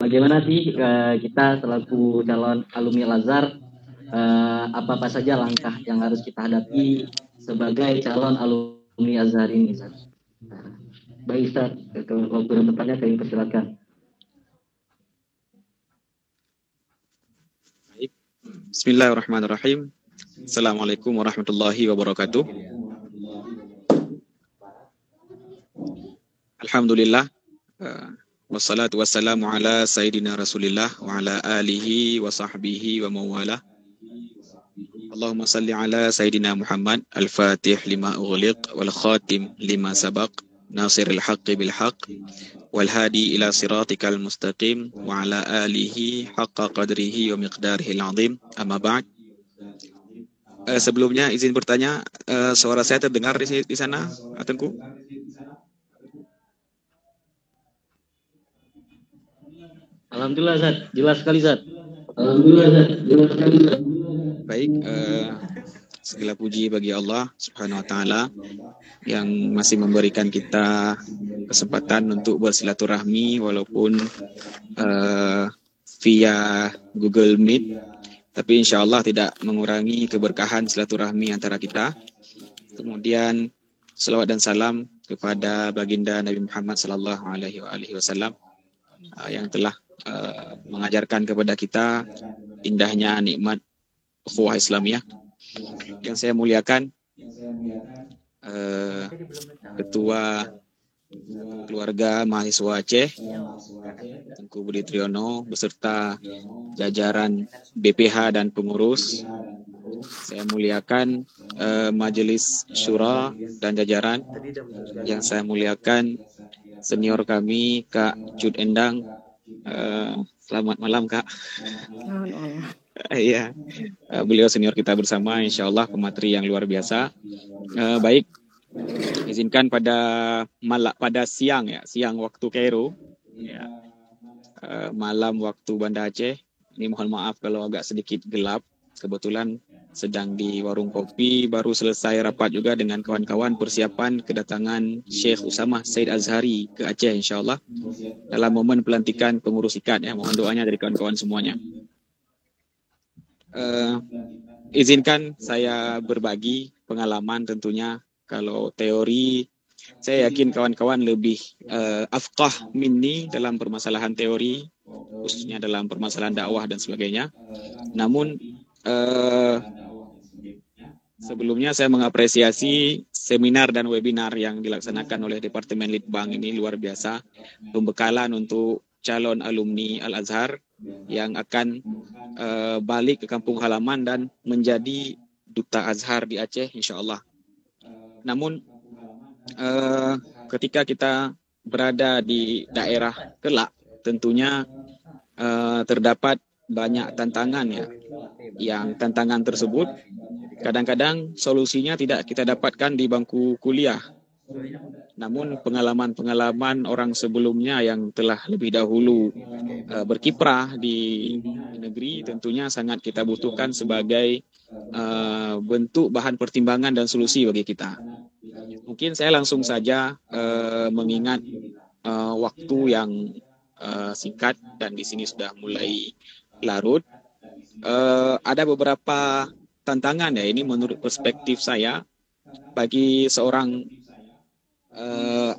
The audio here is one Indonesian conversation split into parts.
bagaimana sih kita selaku calon alumni Al-Azhar, apa-apa saja langkah yang harus kita hadapi sebagai calon alumni Azhar ini, Ustaz? Baik, Ustaz, waktu dan tempatnya kami persilakan. Bismillahirrahmanirrahim. Assalamualaikum warahmatullahi wabarakatuh. Alhamdulillah. Wassalatu wassalamu ala sayyidina Rasulillah wa ala alihi wa sahbihi wa mawala. Allahumma salli ala sayyidina Muhammad al-fatih lima ughliq wal khatim lima sabaq nasiril haqqi bil haqq wal hadi ila siratikal mustaqim wa ala alihi haqqa qadrihi wa miqdarihi al-azim. Amma ba'd. Sebelumnya izin bertanya, suara saya terdengar di sana, Atengku? Alhamdulillah, Zat. Jelas sekali, Zat. Alhamdulillah, Zat. Jelas sekali, Zat. Baik, segala puji bagi Allah Subhanahu wa taala yang masih memberikan kita kesempatan untuk bersilaturahmi walaupun via Google Meet, tapi insya Allah tidak mengurangi keberkahan silaturahmi antara kita. Kemudian selawat dan salam kepada baginda Nabi Muhammad sallallahu alaihi wasallam yang telah mengajarkan kepada kita indahnya nikmat ukhuwah Islamiyah. Yang saya muliakan Ketua Keluarga Mahasiswa Aceh Tengku Budi Triyono beserta jajaran BPH dan pengurus. Saya muliakan Majelis Syura dan jajaran. Yang saya muliakan senior kami Kak Cud Endang. Selamat malam, Kak. Iya, beliau senior kita bersama, insya Allah pemateri yang luar biasa. Baik, izinkan pada siang waktu Kairo, ya, malam waktu Banda Aceh. Ini mohon maaf kalau agak sedikit gelap. Kebetulan sedang di warung kopi, baru selesai rapat juga dengan kawan-kawan persiapan kedatangan Syekh Usamah Said Azhari ke Aceh, insya Allah dalam momen pelantikan pengurus IKAD. Ya, mohon doanya dari kawan-kawan semuanya. Izinkan saya berbagi pengalaman tentunya. Kalau teori, saya yakin kawan-kawan lebih afqah minni dalam permasalahan teori, khususnya dalam permasalahan dakwah dan sebagainya. Namun sebelumnya saya mengapresiasi seminar dan webinar yang dilaksanakan oleh Departemen Litbang ini luar biasa. Pembekalan untuk calon alumni Al-Azhar yang akan balik ke kampung halaman dan menjadi duta Azhar di Aceh, insya Allah. Namun ketika kita berada di daerah kelak, tentunya terdapat banyak tantangan ya. Yang tantangan tersebut kadang-kadang solusinya tidak kita dapatkan di bangku kuliah. Namun pengalaman-pengalaman orang sebelumnya yang telah lebih dahulu berkiprah di negeri tentunya sangat kita butuhkan sebagai bentuk bahan pertimbangan dan solusi bagi kita. Mungkin saya langsung saja mengingat waktu yang singkat dan di sini sudah mulai larut. Ada beberapa tantangan ya, ini menurut perspektif saya bagi seorang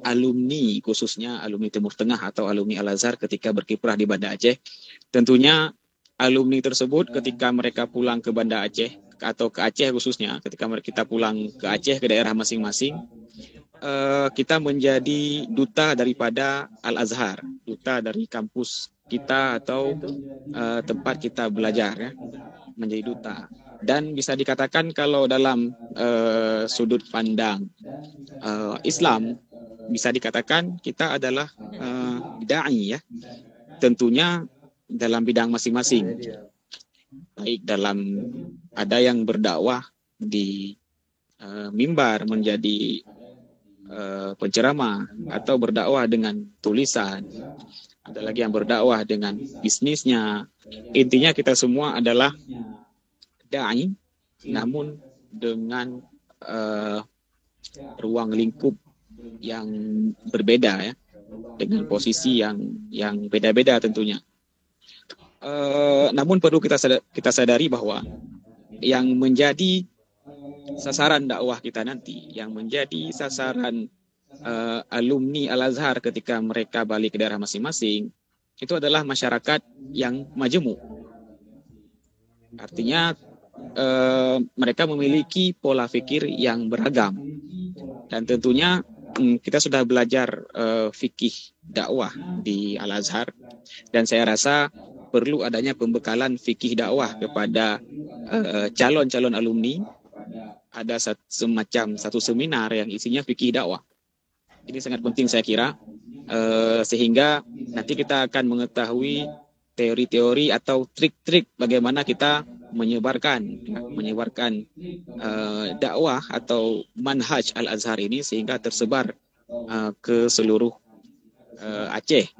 alumni, khususnya alumni Timur Tengah atau alumni Al-Azhar ketika berkiprah di Banda Aceh. Tentunya alumni tersebut ketika mereka pulang ke Banda Aceh atau ke Aceh khususnya, ketika kita pulang ke Aceh ke daerah masing-masing, kita menjadi duta daripada Al-Azhar, duta dari kampus kita atau tempat kita belajar ya, menjadi duta. Dan bisa dikatakan kalau dalam sudut pandang Islam, bisa dikatakan kita adalah da'i ya, tentunya dalam bidang masing-masing. Baik dalam, ada yang berdakwah di mimbar menjadi penceramah atau berdakwah dengan tulisan, ada lagi yang berdakwah dengan bisnisnya. Intinya kita semua adalah da'i, namun dengan ruang lingkup yang berbeda ya, dengan posisi yang beda-beda tentunya. Namun perlu kita sadari bahwa yang menjadi sasaran dakwah kita nanti, yang menjadi sasaran alumni Al-Azhar ketika mereka balik ke daerah masing-masing, itu adalah masyarakat yang majemuk. Artinya mereka memiliki pola pikir yang beragam. Dan tentunya kita sudah belajar fikih dakwah di Al-Azhar, dan saya rasa perlu adanya pembekalan fikih dakwah kepada calon-calon alumni. Ada semacam satu seminar yang isinya fikih dakwah. Ini sangat penting saya kira, sehingga nanti kita akan mengetahui teori-teori atau trik-trik bagaimana kita menyebarkan dakwah atau manhaj Al-Azhar ini sehingga tersebar ke seluruh Aceh.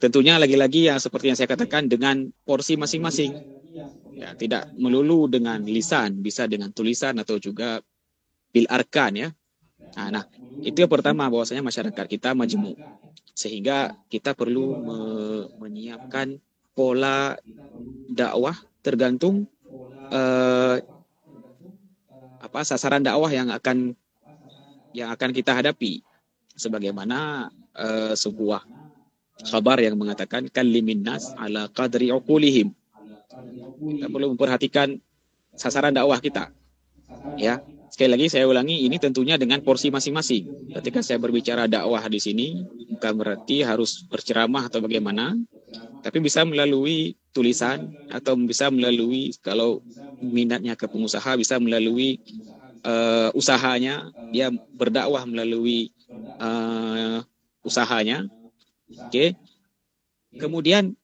Tentunya lagi-lagi yang seperti yang saya katakan dengan porsi masing-masing. Ya, tidak melulu dengan lisan, bisa dengan tulisan atau juga bil arkan ya. Nah, itu yang pertama, bahwasanya masyarakat kita majemuk. Sehingga kita perlu menyiapkan pola dakwah tergantung sasaran dakwah yang akan kita hadapi. Sebagaimana sebuah kabar yang mengatakan kallimin nas ala qadri uqulihim. Kita perlu memperhatikan sasaran dakwah kita. Ya, sekali lagi saya ulangi, ini tentunya dengan porsi masing-masing. Ketika saya berbicara dakwah di sini, bukan berarti harus berceramah atau bagaimana, tapi bisa melalui tulisan atau bisa melalui, kalau minatnya ke pengusaha, bisa melalui usahanya, dia berdakwah melalui usahanya. Oke. Kemudian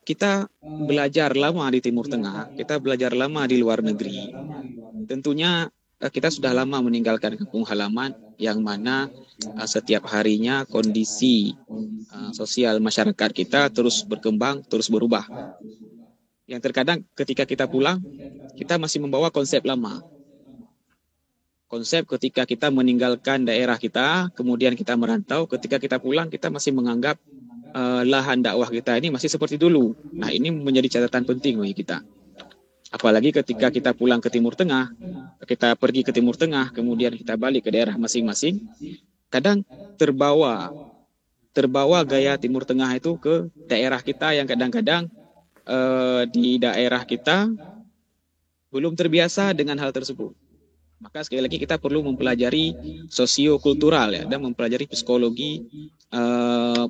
kita belajar lama di Timur Tengah, kita belajar lama di luar negeri. Tentunya kita sudah lama meninggalkan kampung halaman, yang mana setiap harinya kondisi sosial masyarakat kita terus berkembang, terus berubah. Yang terkadang ketika kita pulang, kita masih membawa konsep lama. Konsep ketika kita meninggalkan daerah kita, kemudian kita merantau, ketika kita pulang kita masih menganggap lahan dakwah kita ini masih seperti dulu. Nah, ini menjadi catatan penting bagi kita. Apalagi ketika kita pulang ke Timur Tengah, kita pergi ke Timur Tengah, kemudian kita balik ke daerah masing-masing, kadang terbawa gaya Timur Tengah itu ke daerah kita yang kadang-kadang di daerah kita belum terbiasa dengan hal tersebut. Maka sekali lagi kita perlu mempelajari sosiokultural ya, dan mempelajari psikologi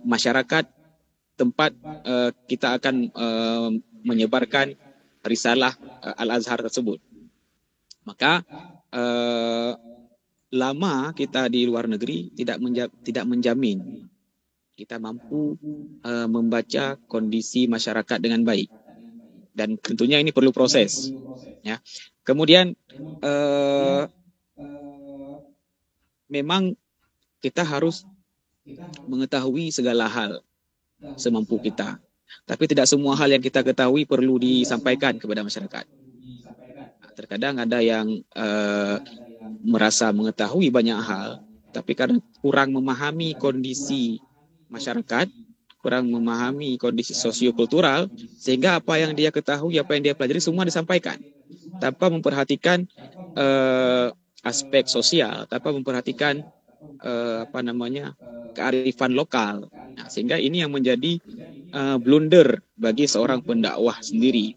masyarakat tempat kita akan menyebarkan risalah Al-Azhar tersebut. Maka lama kita di luar negeri tidak menjamin kita mampu membaca kondisi masyarakat dengan baik. Dan tentunya ini perlu proses. Ya. Kemudian memang kita harus mengetahui segala hal semampu kita. Tapi tidak semua hal yang kita ketahui perlu disampaikan kepada masyarakat. Terkadang ada yang merasa mengetahui banyak hal, tapi karena kurang memahami kondisi masyarakat, kurang memahami kondisi sosiokultural, sehingga apa yang dia ketahui, apa yang dia pelajari semua disampaikan tanpa memperhatikan aspek sosial, tanpa memperhatikan kearifan lokal. Nah, sehingga ini yang menjadi blunder bagi seorang pendakwah sendiri.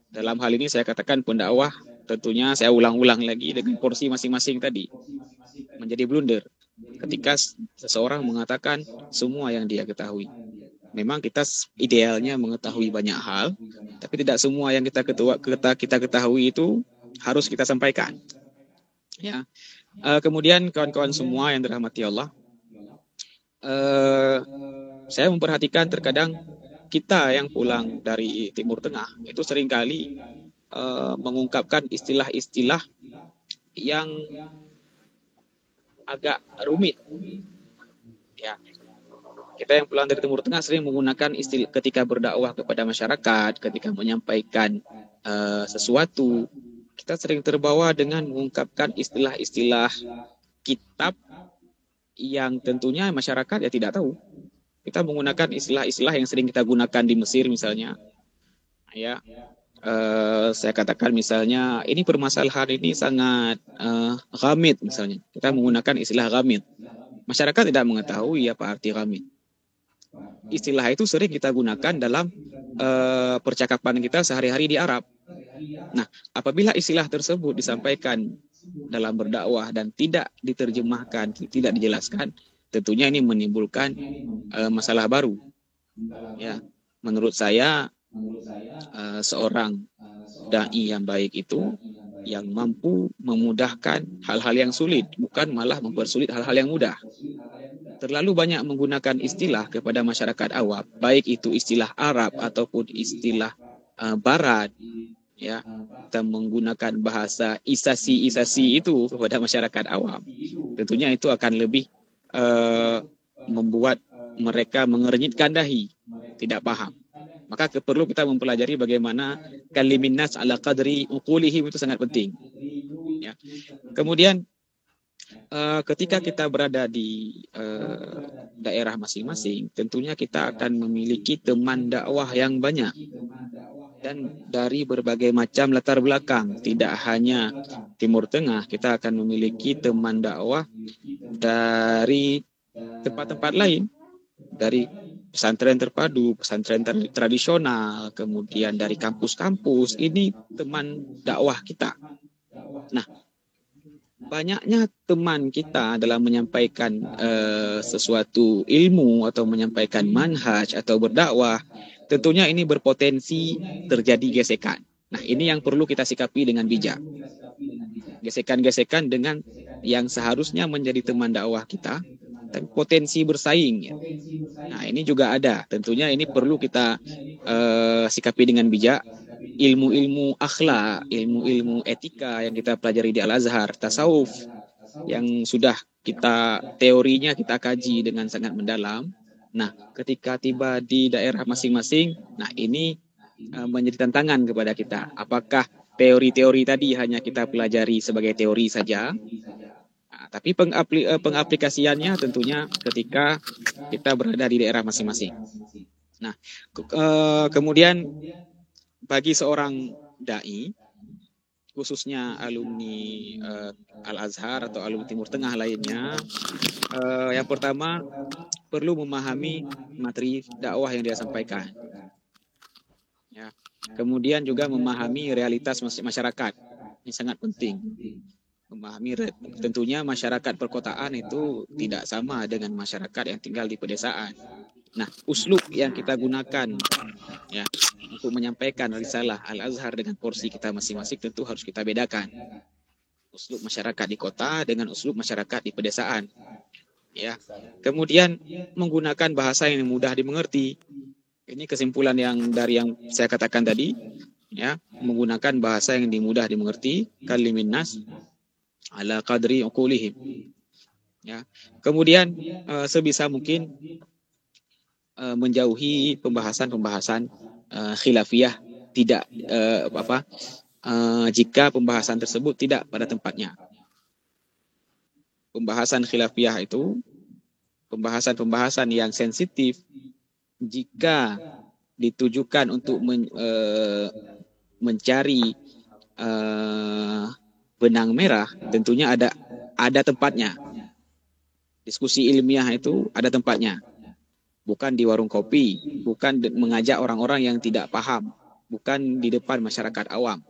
Dalam hal ini saya katakan pendakwah, tentunya saya ulang-ulang lagi dengan porsi masing-masing tadi, menjadi blunder ketika seseorang mengatakan semua yang dia ketahui. Memang kita idealnya mengetahui banyak hal, tapi tidak semua yang kita ketahui itu harus kita sampaikan. Ya. Kemudian kawan-kawan semua yang dirahmati Allah, saya memperhatikan terkadang kita yang pulang dari Timur Tengah itu seringkali mengungkapkan istilah-istilah yang agak rumit. Ya. Kita yang pulang dari Timur Tengah sering menggunakan istilah ketika berdakwah kepada masyarakat, ketika menyampaikan sesuatu, kita sering terbawa dengan mengungkapkan istilah-istilah kitab yang tentunya masyarakat ya tidak tahu. kita menggunakan istilah-istilah yang sering kita gunakan di Mesir misalnya. Ya, saya katakan misalnya ini permasalahan ini sangat ghamid misalnya. Kita menggunakan istilah ghamid. Masyarakat tidak mengetahui apa arti ghamid. Istilah itu sering kita gunakan dalam percakapan kita sehari-hari di Arab. Nah, apabila istilah tersebut disampaikan dalam berdakwah dan tidak diterjemahkan, tidak dijelaskan, tentunya ini menimbulkan masalah baru. Ya, menurut saya seorang dai yang baik itu yang mampu memudahkan hal-hal yang sulit, bukan malah mempersulit hal-hal yang mudah. Terlalu banyak menggunakan istilah kepada masyarakat awam, baik itu istilah Arab ataupun istilah Barat, ya, kita menggunakan bahasa isasi itu kepada masyarakat awam. Tentunya itu akan lebih membuat mereka mengernyitkan dahi, tidak paham. Maka perlu kita mempelajari bagaimana kalimin nas ala qadri uqulihim itu sangat penting. Ya. Kemudian ketika kita berada di daerah masing-masing, tentunya kita akan memiliki teman dakwah yang banyak dan dari berbagai macam latar belakang. Tidak hanya Timur Tengah, kita akan memiliki teman dakwah dari tempat-tempat lain, dari pesantren terpadu, pesantren tradisional, kemudian dari kampus-kampus. Ini teman dakwah kita. Nah, banyaknya teman kita dalam menyampaikan sesuatu ilmu atau menyampaikan manhaj atau berdakwah, tentunya ini berpotensi terjadi gesekan. Nah, ini yang perlu kita sikapi dengan bijak. Gesekan-gesekan dengan yang seharusnya menjadi teman dakwah kita, dan potensi bersaing. Ya. Nah, ini juga ada. Tentunya ini perlu kita sikapi dengan bijak. Ilmu-ilmu akhlak, ilmu-ilmu etika yang kita pelajari di Al-Azhar, tasawuf, yang sudah teorinya kita kaji dengan sangat mendalam. Nah, ketika tiba di daerah masing-masing, nah ini menjadi tantangan kepada kita. Apakah teori-teori tadi hanya kita pelajari sebagai teori saja? Tapi pengaplikasiannya tentunya ketika kita berada di daerah masing-masing. Nah, kemudian bagi seorang dai, khususnya alumni Al-Azhar atau alumni Timur Tengah lainnya, yang pertama perlu memahami materi dakwah yang dia sampaikan. Ya. Kemudian juga memahami realitas masyarakat. Ini sangat penting. Memahami tentunya masyarakat perkotaan itu tidak sama dengan masyarakat yang tinggal di pedesaan. Nah, uslub yang kita gunakan ya untuk menyampaikan risalah Al-Azhar dengan porsi kita masing-masing tentu harus kita bedakan. Uslub masyarakat di kota dengan uslub masyarakat di pedesaan. Ya. Kemudian menggunakan bahasa yang mudah dimengerti. Ini kesimpulan dari yang saya katakan tadi, ya, menggunakan bahasa yang mudah dimengerti, kalimin nas ala qadri uqulihim. Ya. Kemudian sebisa mungkin menjauhi pembahasan-pembahasan khilafiyah, tidak jika pembahasan tersebut tidak pada tempatnya. Pembahasan khilafiyah itu pembahasan-pembahasan yang sensitif jika ditujukan untuk mencari benang merah, tentunya ada tempatnya. Diskusi ilmiah itu ada tempatnya. Bukan di warung kopi, bukan mengajak orang-orang yang tidak paham, bukan di depan masyarakat awam.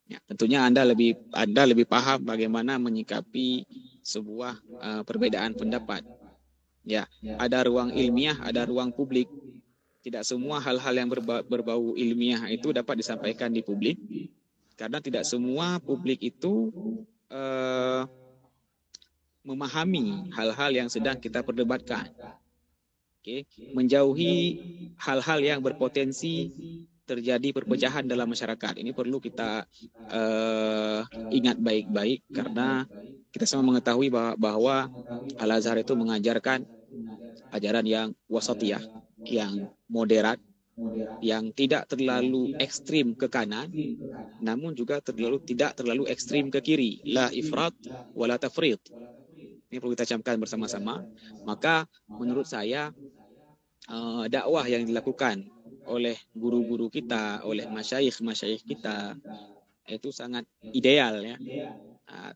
Ya, tentunya Anda lebih paham bagaimana menyikapi sebuah perbedaan pendapat. Ya, ada ruang ilmiah, ada ruang publik. Tidak semua hal-hal yang berbau ilmiah itu dapat disampaikan di publik. Karena tidak semua publik itu memahami hal-hal yang sedang kita perdebatkan. Okay. Menjauhi hal-hal yang berpotensi terjadi perpecahan dalam masyarakat. Ini perlu kita ingat baik-baik karena kita semua mengetahui bahwa Al-Azhar itu mengajarkan ajaran yang wasatiyah, yang moderat, yang tidak terlalu ekstrim ke kanan, namun juga tidak terlalu ekstrim ke kiri. La ifrat wa la tafrit. Ini perlu kita camkan bersama-sama. Maka menurut saya dakwah yang dilakukan oleh guru-guru kita, oleh masyayikh kita, itu sangat ideal ya.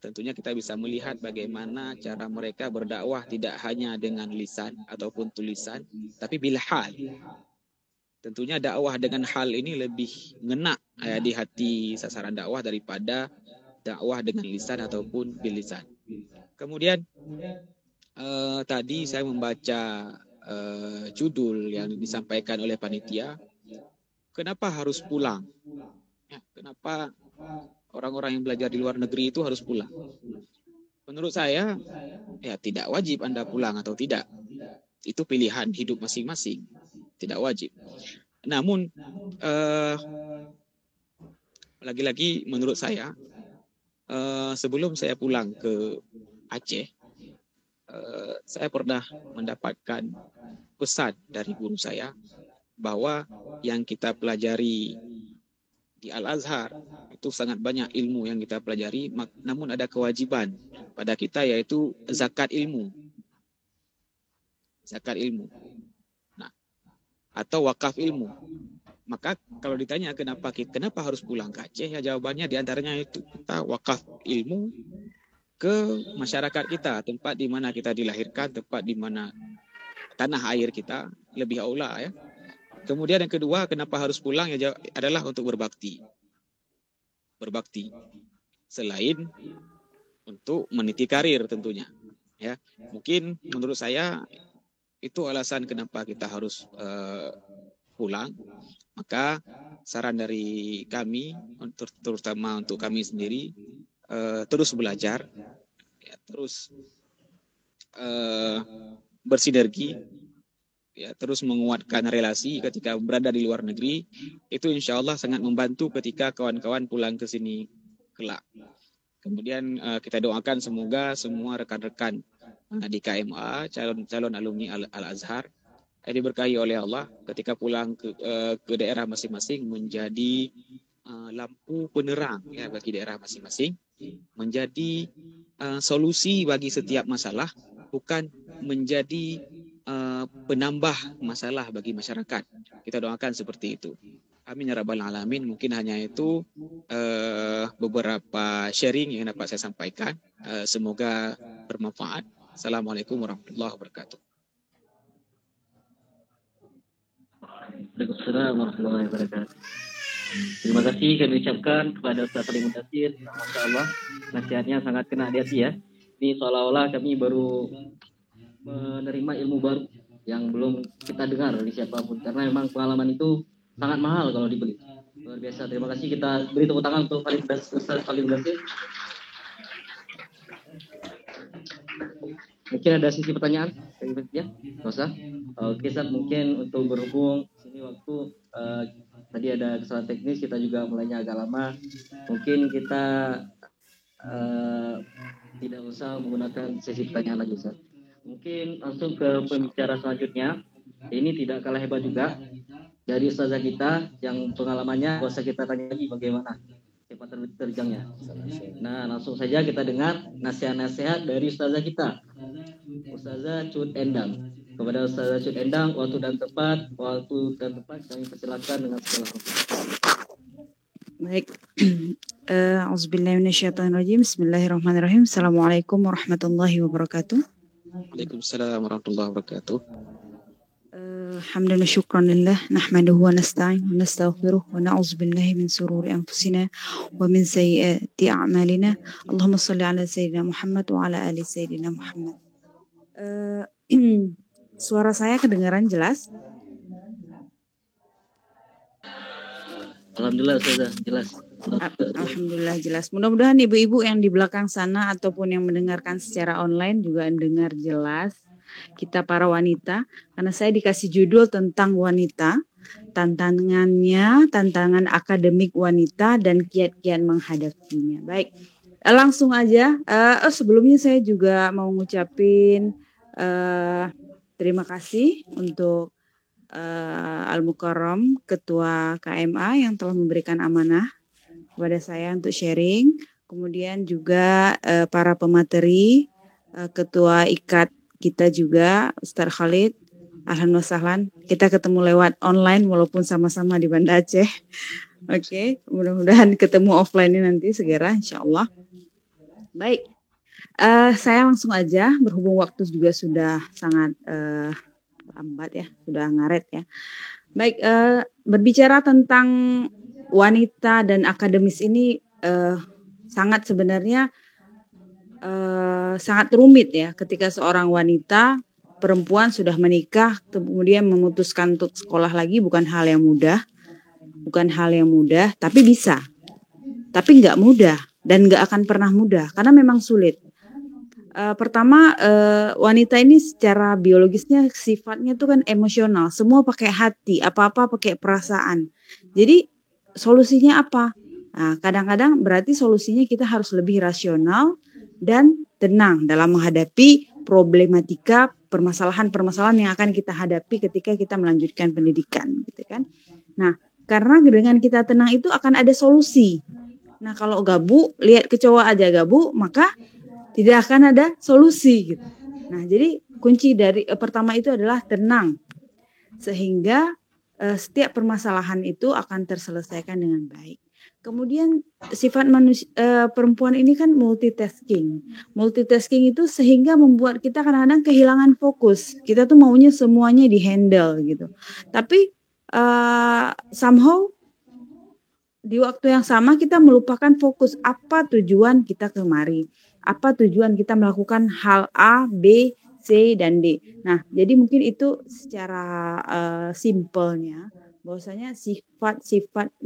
Tentunya kita bisa melihat bagaimana cara mereka berdakwah tidak hanya dengan lisan ataupun tulisan, tapi bil hal. Tentunya dakwah dengan hal ini lebih ngena di hati sasaran dakwah daripada dakwah dengan lisan ataupun bil lisan. Kemudian tadi saya membaca judul yang disampaikan oleh panitia, kenapa harus pulang? Ya, kenapa orang-orang yang belajar di luar negeri itu harus pulang? Menurut saya, ya tidak wajib Anda pulang atau tidak. Itu pilihan hidup masing-masing. Tidak wajib. Namun, lagi-lagi menurut saya, sebelum saya pulang ke Aceh, saya pernah mendapatkan pesan dari guru saya bahwa yang kita pelajari di Al-Azhar itu sangat banyak ilmu yang kita pelajari, namun ada kewajiban pada kita yaitu zakat ilmu. Zakat ilmu. Nah, atau wakaf ilmu. Maka kalau ditanya kenapa harus pulang ke Aceh, ya jawabannya diantaranya itu kita wakaf ilmu ke masyarakat kita, tempat di mana kita dilahirkan, tempat di mana tanah air kita lebih aula ya. Kemudian yang kedua, kenapa harus pulang ya adalah untuk berbakti. Berbakti. Selain untuk meniti karir tentunya. Ya, mungkin menurut saya itu alasan kenapa kita harus pulang. Maka saran dari kami, terutama untuk kami sendiri, terus belajar, ya, terus bersinergi, ya, terus menguatkan relasi ketika berada di luar negeri. Itu insya Allah sangat membantu ketika kawan-kawan pulang ke sini kelak. Kemudian kita doakan semoga semua rekan-rekan di KMA, calon alumni Al-Azhar, diberkahi oleh Allah ketika pulang ke daerah masing-masing menjadi lampu penerang ya bagi daerah masing-masing, menjadi solusi bagi setiap masalah, bukan menjadi penambah masalah bagi masyarakat. Kita doakan seperti itu. Amin ya rabbal alamin. Mungkin hanya itu beberapa sharing yang dapat saya sampaikan. Semoga bermanfaat. Assalamualaikum warahmatullahi wabarakatuh. Waalaikumsalam warahmatullahi wabarakatuh. Terima kasih kami ucapkan kepada Ustaz Salim Mudatsir. Masya Allah, nasihatnya sangat kena di hati ya. Ini seolah-olah kami baru menerima ilmu baru yang belum kita dengar dari siapapun. Karena memang pengalaman itu sangat mahal kalau dibeli. Luar biasa. Terima kasih, kita beri tepuk tangan untuk Ustaz Salim Mudatsir. Mungkin ada sisi pertanyaan? Ya, nggak usah. Oke, Ustaz, mungkin untuk berhubung sini waktu tadi ada kesalahan teknis, kita juga mulainya agak lama. Mungkin kita tidak usah menggunakan sesi pertanyaan lagi, Ustaz. Mungkin langsung ke pembicara selanjutnya. Ini tidak kalah hebat juga dari ustazah kita yang pengalamannya, gak usah kita tanya lagi bagaimana sepak terjangnya. Nah, langsung saja kita dengar nasihat-nasihat dari ustazah kita, Ustazah Cut Endang. Kepada Ustazah Cut Endang, waktu dan tempat kami persilakan dengan segala hormat. Baik. Auzubillahiminasyaitonirrajim. Bismillahirrahmanirrahim. Assalamualaikum warahmatullahi wabarakatuh. Waalaikumsalam warahmatullahi wabarakatuh. Hamdan wa syukran lillah, nahmaduhu wa nasta'in wa nastaghfiruh wa na'udzu billahi min sururi anfusina wa min sayyiati a'malina. Allahumma shalli ala sayyidina Muhammad wa ala ali sayyidina Muhammad. Suara saya kedengaran jelas? Alhamdulillah Ustazah, jelas. Alhamdulillah jelas. Mudah-mudahan ibu-ibu yang di belakang sana ataupun yang mendengarkan secara online juga mendengar jelas. Kita para wanita, karena saya dikasih judul tentang wanita, tantangan akademik wanita dan kiat-kiat menghadapinya. Baik, langsung aja. Sebelumnya saya juga mau ngucapin terima kasih untuk Al-Mukarram, Ketua KMA yang telah memberikan amanah kepada saya untuk sharing. Kemudian juga para pemateri, Ketua IKAT kita juga, Ustaz Khalid, Ahlan wa sahlan. Kita ketemu lewat online walaupun sama-sama di Banda Aceh. Oke, mudah-mudahan ketemu offline nanti segera insyaallah. Baik. Saya langsung aja berhubung waktu juga sudah sangat lambat ya, sudah ngaret ya. Baik, berbicara tentang wanita dan akademis ini sangat sebenarnya sangat rumit ya ketika seorang wanita perempuan sudah menikah kemudian memutuskan untuk sekolah lagi bukan hal yang mudah, tapi bisa, tapi nggak mudah dan nggak akan pernah mudah karena memang sulit. Pertama wanita ini secara biologisnya sifatnya tuh kan emosional, semua pakai hati, apa-apa pakai perasaan. Jadi solusinya apa? Nah, kadang-kadang berarti solusinya kita harus lebih rasional dan tenang dalam menghadapi problematika permasalahan-permasalahan yang akan kita hadapi ketika kita melanjutkan pendidikan, gitu kan? Nah, karena dengan kita tenang itu akan ada solusi. Nah, kalau gabu, lihat kecoa aja gabu, maka tidak akan ada solusi, gitu. Nah, jadi kunci dari pertama itu adalah tenang, sehingga setiap permasalahan itu akan terselesaikan dengan baik. Kemudian sifat perempuan ini kan multitasking. Multitasking itu sehingga membuat kita kadang-kadang kehilangan fokus. Kita tuh maunya semuanya dihandle gitu. Tapi somehow di waktu yang sama kita melupakan fokus apa tujuan kita kemari. Apa tujuan kita melakukan hal A, B, C, dan D. Nah, jadi mungkin itu secara simpelnya bahwasanya sifat-sifat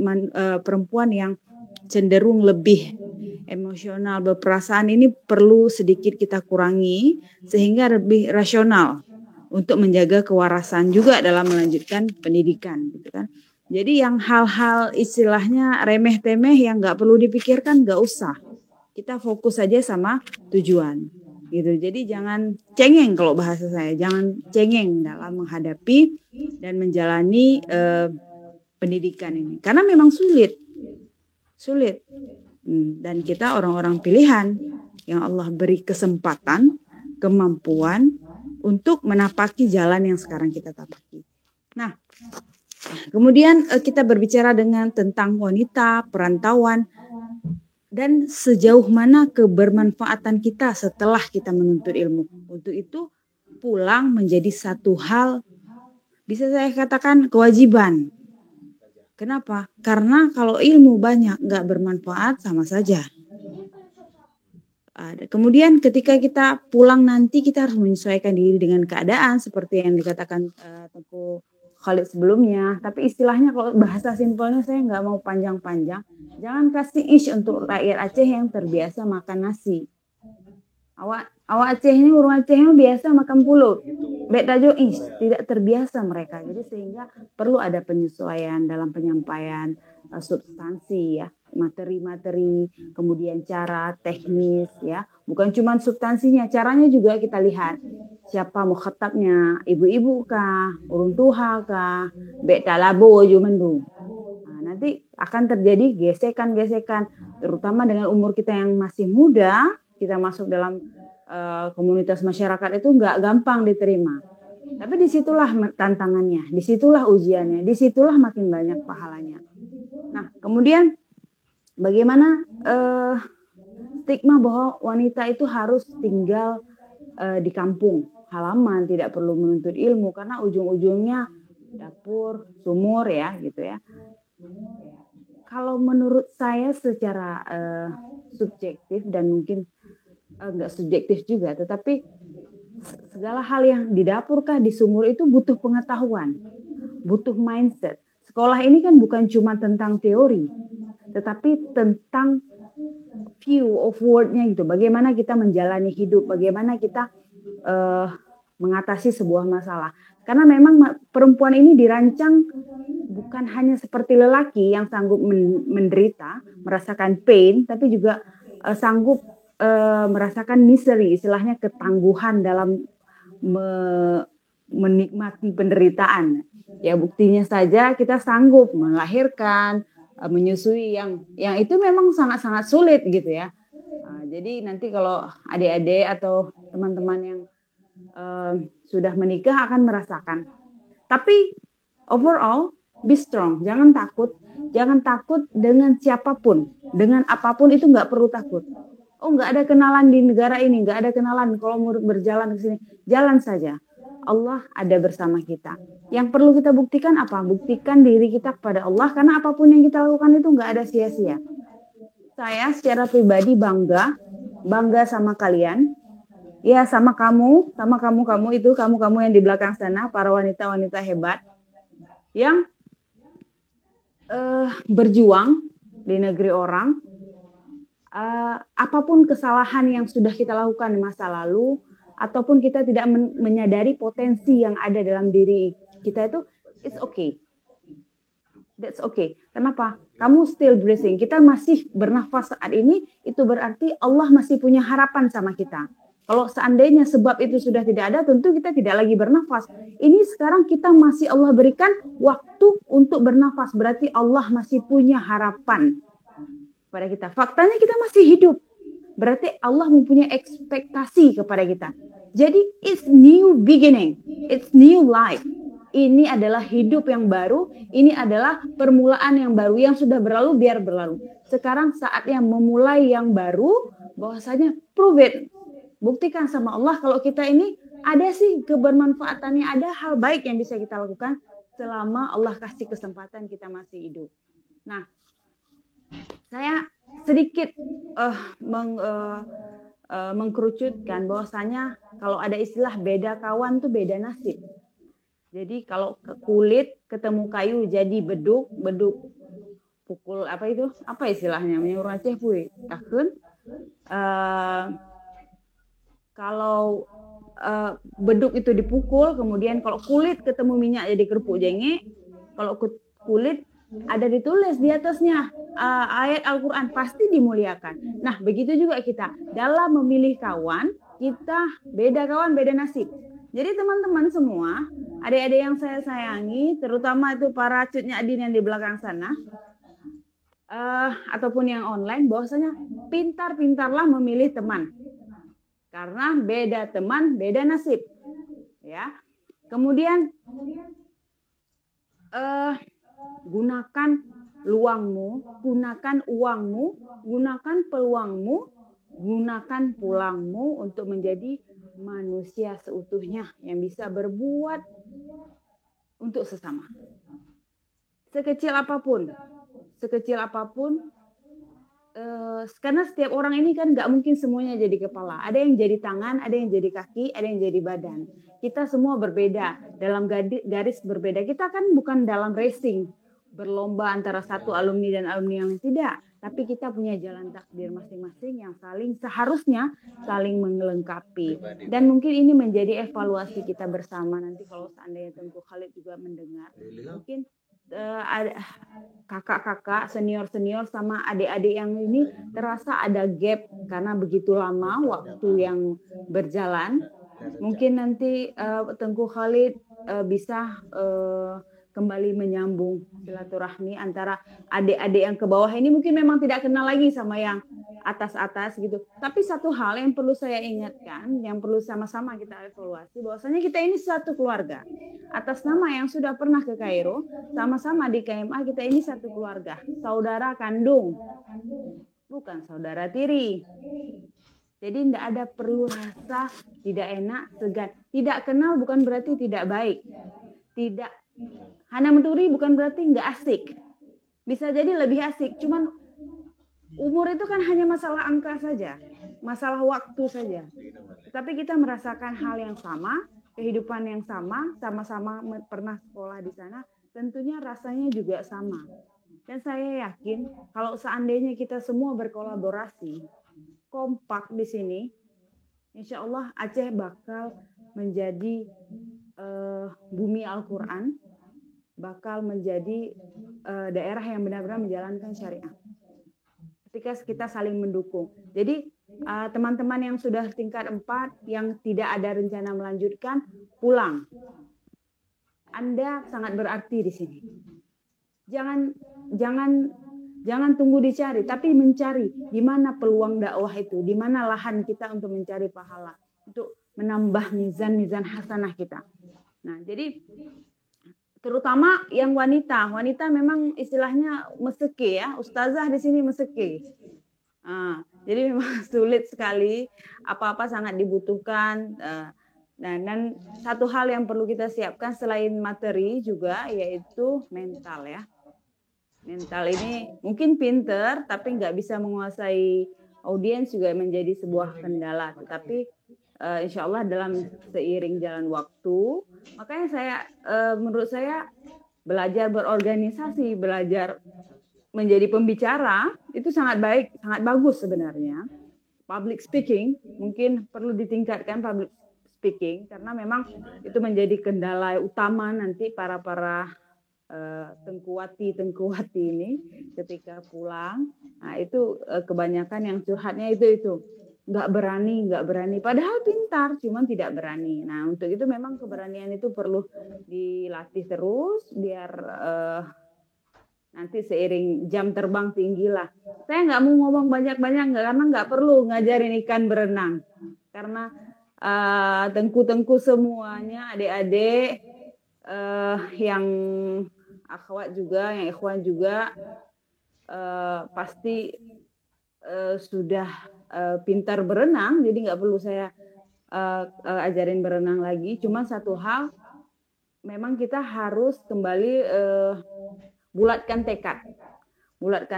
perempuan yang cenderung lebih emosional, berperasaan ini perlu sedikit kita kurangi sehingga lebih rasional untuk menjaga kewarasan juga dalam melanjutkan pendidikan, gitu kan. Jadi yang hal-hal istilahnya remeh-temeh yang nggak perlu dipikirkan nggak usah. Kita fokus saja sama tujuan, gitu. Jadi jangan cengeng kalau bahasa saya, jangan cengeng dalam menghadapi dan menjalani pendidikan ini, karena memang sulit, dan kita orang-orang pilihan yang Allah beri kesempatan, kemampuan untuk menapaki jalan yang sekarang kita tapaki. Nah, kemudian kita berbicara tentang wanita, perantauan, dan sejauh mana kebermanfaatan kita setelah kita menuntut ilmu. Untuk itu pulang menjadi satu hal, bisa saya katakan kewajiban. Kenapa? Karena kalau ilmu banyak nggak bermanfaat sama saja. Kemudian ketika kita pulang nanti kita harus menyesuaikan diri dengan keadaan seperti yang dikatakan Tengku Khalid sebelumnya. Tapi istilahnya kalau bahasa simpelnya saya nggak mau panjang-panjang. Jangan kasih ish untuk rakyat Aceh yang terbiasa makan nasi. Awak Aceh ini, orang Aceh ini biasa makan pulut. Betajo ish, tidak terbiasa mereka. Jadi sehingga perlu ada penyesuaian dalam penyampaian substansi ya, materi-materi, kemudian cara teknis ya. Bukan cuma substansinya, caranya juga kita lihat. Siapa mukhatabnya, ibu-ibu kah, urun tuha kah, beta labo jumendu. Nah, nanti akan terjadi gesekan-gesekan, terutama dengan umur kita yang masih muda, kita masuk dalam komunitas masyarakat itu nggak gampang diterima. Tapi disitulah tantangannya, disitulah ujiannya, disitulah makin banyak pahalanya. Nah, kemudian bagaimana stigma bahwa wanita itu harus tinggal di kampung halaman, tidak perlu menuntut ilmu karena ujung-ujungnya dapur, sumur ya gitu ya. Kalau menurut saya secara subjektif dan mungkin enggak subjektif juga, tetapi segala hal yang di dapur kah di sumur itu butuh pengetahuan, butuh mindset. Sekolah ini kan bukan cuma tentang teori, tetapi tentang view of world-nya gitu. Bagaimana kita menjalani hidup, bagaimana kita mengatasi sebuah masalah. Karena memang perempuan ini dirancang bukan hanya seperti lelaki yang sanggup menderita, merasakan pain, tapi juga sanggup merasakan misery, istilahnya ketangguhan dalam menikmati penderitaan. Ya buktinya saja kita sanggup melahirkan, menyusui yang itu memang sangat-sangat sulit gitu ya. Jadi nanti kalau adik-adik atau teman-teman yang sudah menikah akan merasakan. Tapi overall, be strong, jangan takut dengan siapapun, dengan apapun itu nggak perlu takut. Oh, nggak ada kenalan di negara ini, nggak ada kenalan kalau mau berjalan ke sini, jalan saja. Allah ada bersama kita. Yang perlu kita buktikan apa? Buktikan diri kita kepada Allah, karena apapun yang kita lakukan itu nggak ada sia-sia. Saya secara pribadi bangga sama kalian. Ya, sama kamu itu, kamu yang di belakang sana, para wanita-wanita hebat yang berjuang di negeri orang. Apapun kesalahan yang sudah kita lakukan di masa lalu, ataupun kita tidak menyadari potensi yang ada dalam diri kita itu, it's okay. That's okay. Kenapa? Kamu still breathing. Kita masih bernafas saat ini, itu berarti Allah masih punya harapan sama kita. Kalau seandainya sebab itu sudah tidak ada, tentu kita tidak lagi bernafas. Ini sekarang kita masih Allah berikan waktu untuk bernafas. Berarti Allah masih punya harapan pada kita. Faktanya kita masih hidup. Berarti Allah mempunyai ekspektasi kepada kita. Jadi it's new beginning. It's new life. Ini adalah hidup yang baru. Ini adalah permulaan yang baru. Yang sudah berlalu biar berlalu. Sekarang saatnya memulai yang baru. Bahwasanya prove it. Buktikan sama Allah kalau kita ini ada sih kebermanfaatannya. Ada hal baik yang bisa kita lakukan selama Allah kasih kesempatan kita masih hidup. Nah, saya sedikit mengkerucutkan bahwasanya kalau ada istilah beda kawan tuh beda nasib. Jadi kalau kulit ketemu kayu jadi beduk pukul apa itu? Apa istilahnya? Menyuruh Aceh puy. Takun. Kalau beduk itu dipukul, kemudian kalau kulit ketemu minyak jadi kerupuk jengek. Kalau kulit ada ditulis di atasnya ayat Al-Quran, pasti dimuliakan. Nah, begitu juga kita dalam memilih kawan, kita beda kawan beda nasib. Jadi teman-teman semua, adik-adik yang saya sayangi, terutama itu para cutnya Adin yang di belakang sana, ataupun yang online, bahwasanya pintar-pintarlah memilih teman. Karena beda teman, beda nasib. Ya. Kemudian gunakan luangmu, gunakan uangmu, gunakan peluangmu, gunakan pulangmu untuk menjadi manusia seutuhnya yang bisa berbuat untuk sesama. Sekecil apapun, karena setiap orang ini kan nggak mungkin semuanya jadi kepala. Ada yang jadi tangan, ada yang jadi kaki, ada yang jadi badan. Kita semua berbeda, dalam garis berbeda. Kita kan bukan dalam racing, berlomba antara satu alumni dan alumni yang lain, tidak. Tapi kita punya jalan takdir masing-masing yang seharusnya saling melengkapi. Dan mungkin ini menjadi evaluasi kita bersama. Nanti kalau seandainya Tengku Khalid juga mendengar, mungkin kakak-kakak, senior-senior sama adik-adik yang ini terasa ada gap karena begitu lama waktu yang berjalan. Mungkin nanti Tengku Khalid bisa kembali menyambung silaturahmi antara adik-adik yang ke bawah ini, mungkin memang tidak kenal lagi sama yang atas-atas gitu. Tapi satu hal yang perlu saya ingatkan, yang perlu sama-sama kita evaluasi, bahwasanya kita ini satu keluarga. Atas nama yang sudah pernah ke Kairo, sama-sama di KMA, kita ini satu keluarga, saudara kandung, bukan saudara tiri. Jadi tidak ada perlu rasa tidak enak, segan. Tidak kenal bukan berarti tidak baik. Tidak Hana Menturi bukan berarti nggak asik. Bisa jadi lebih asik. Cuman umur itu kan hanya masalah angka saja. Masalah waktu saja. Tapi kita merasakan hal yang sama. Kehidupan yang sama. Sama-sama pernah sekolah di sana. Tentunya rasanya juga sama. Dan saya yakin kalau seandainya kita semua berkolaborasi. Kompak di sini. Insya Allah Aceh bakal menjadi bumi Al-Quran, bakal menjadi daerah yang benar-benar menjalankan syariah. Ketika kita saling mendukung. Jadi teman-teman yang sudah tingkat 4 yang tidak ada rencana melanjutkan, pulang. Anda sangat berarti di sini. Jangan tunggu dicari, tapi mencari di mana peluang dakwah itu, di mana lahan kita untuk mencari pahala, untuk menambah mizan hasanah kita. Nah, jadi terutama yang wanita memang istilahnya meseke ya, ustazah di sini meseke. Jadi memang sulit sekali, apa-apa sangat dibutuhkan. Dan satu hal yang perlu kita siapkan selain materi juga yaitu mental ya. Mental ini mungkin pinter tapi nggak bisa menguasai audiens juga menjadi sebuah kendala. Tetapi insya Allah dalam seiring jalan waktu, makanya menurut saya belajar berorganisasi, belajar menjadi pembicara itu sangat baik, sangat bagus sebenarnya. Public speaking mungkin perlu ditingkatkan public speaking karena memang itu menjadi kendala utama nanti para tengkuwati ini ketika pulang. Nah itu kebanyakan yang curhatnya itu nggak berani padahal pintar cuman tidak berani. Nah untuk itu memang keberanian itu perlu dilatih terus biar nanti seiring jam terbang tinggi lah. Saya nggak mau ngomong banyak-banyak karena nggak perlu ngajarin ikan berenang karena tengku-tengku semuanya adik-adik yang akhwat juga, yang ikhwan juga pasti sudah pintar berenang, jadi nggak perlu saya ajarin berenang lagi. Cuma satu hal, memang kita harus kembali bulatkan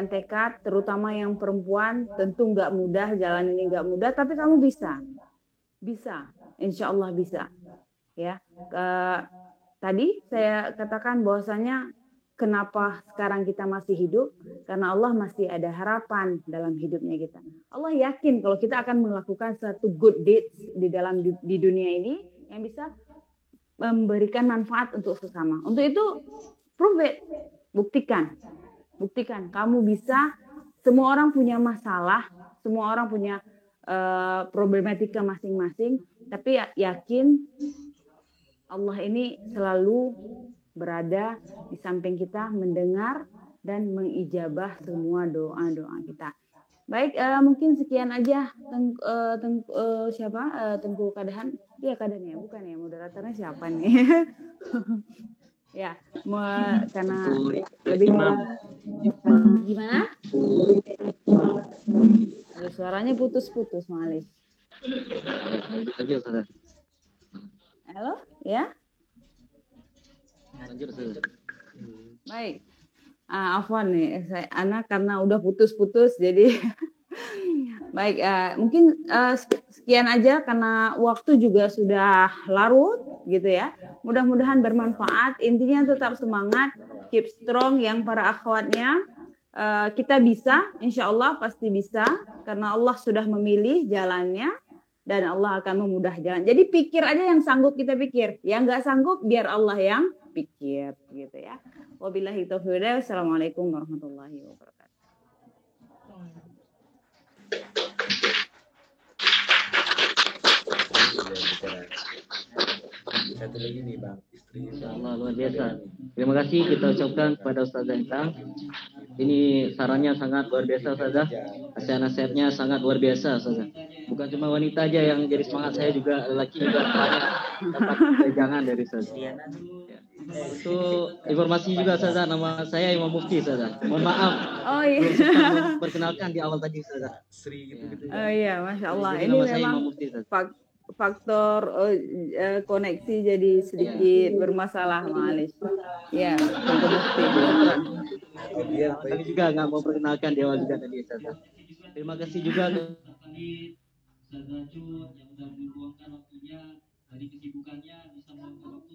tekad, terutama yang perempuan. Tentu nggak mudah, jalan ini nggak mudah, tapi kamu bisa, insya Allah bisa. Ya, tadi saya katakan bahwasanya kenapa sekarang kita masih hidup? Karena Allah masih ada harapan dalam hidupnya kita. Allah yakin kalau kita akan melakukan satu good deeds di dunia ini yang bisa memberikan manfaat untuk sesama. Untuk itu, prove it, buktikan. Kamu bisa. Semua orang punya masalah, semua orang punya problematika masing-masing. Tapi yakin Allah ini selalu berada di samping kita, mendengar dan mengijabah semua doa-doa kita. Baik, mungkin sekian aja Tengku Kadahan. Iya Kadahan ya, bukan ya, moderatornya siapa nih? Ya, karena lebih gimana? Suaranya putus-putus, Malis. Halo, ya? Baik. Afwan nih, Ana karena udah putus-putus jadi baik. Mungkin sekian aja karena waktu juga sudah larut gitu ya. Mudah-mudahan bermanfaat. Intinya tetap semangat, keep strong yang para akhwatnya. Kita bisa, insya Allah pasti bisa karena Allah sudah memilih jalannya. Dan Allah akan memudah jalan. Jadi pikir aja yang sanggup kita pikir. Yang nggak sanggup biar Allah yang pikir gitu ya. Wabillahi taufiq. Wassalamualaikum warahmatullahi wabarakatuh. Satu lagi nih Bang, istri. Insyaallah luar biasa. Terima kasih kita ucapkan kepada Ustazah Intang. Ini sarannya sangat luar biasa Ustazah. Nasihat-nasihatnya sangat luar biasa Ustazah. Bukan cuma wanita aja yang jadi semangat, saya juga lelaki juga banyak dapat pegangan dari Ustazah. Ya. Itu informasi juga Ustazah, nama saya Imam Mufti Ustazah. Mohon maaf. Oh iya. Belum sempat memperkenalkan di awal tadi Ustazah. Sri gitu. Oh iya, Masya Allah. Jadi ini nama saya memang Imam Mufti Ustazah. faktor koneksi jadi sedikit bermasalah, Malis. Ya, Tengku Mufti. Tapi juga nggak mau perkenalkan di awal juga tadi Ustazah. Terima kasih juga Ustazah Cut yang sudah meluangkan waktunya dari kesibukannya bisa meluangkan waktu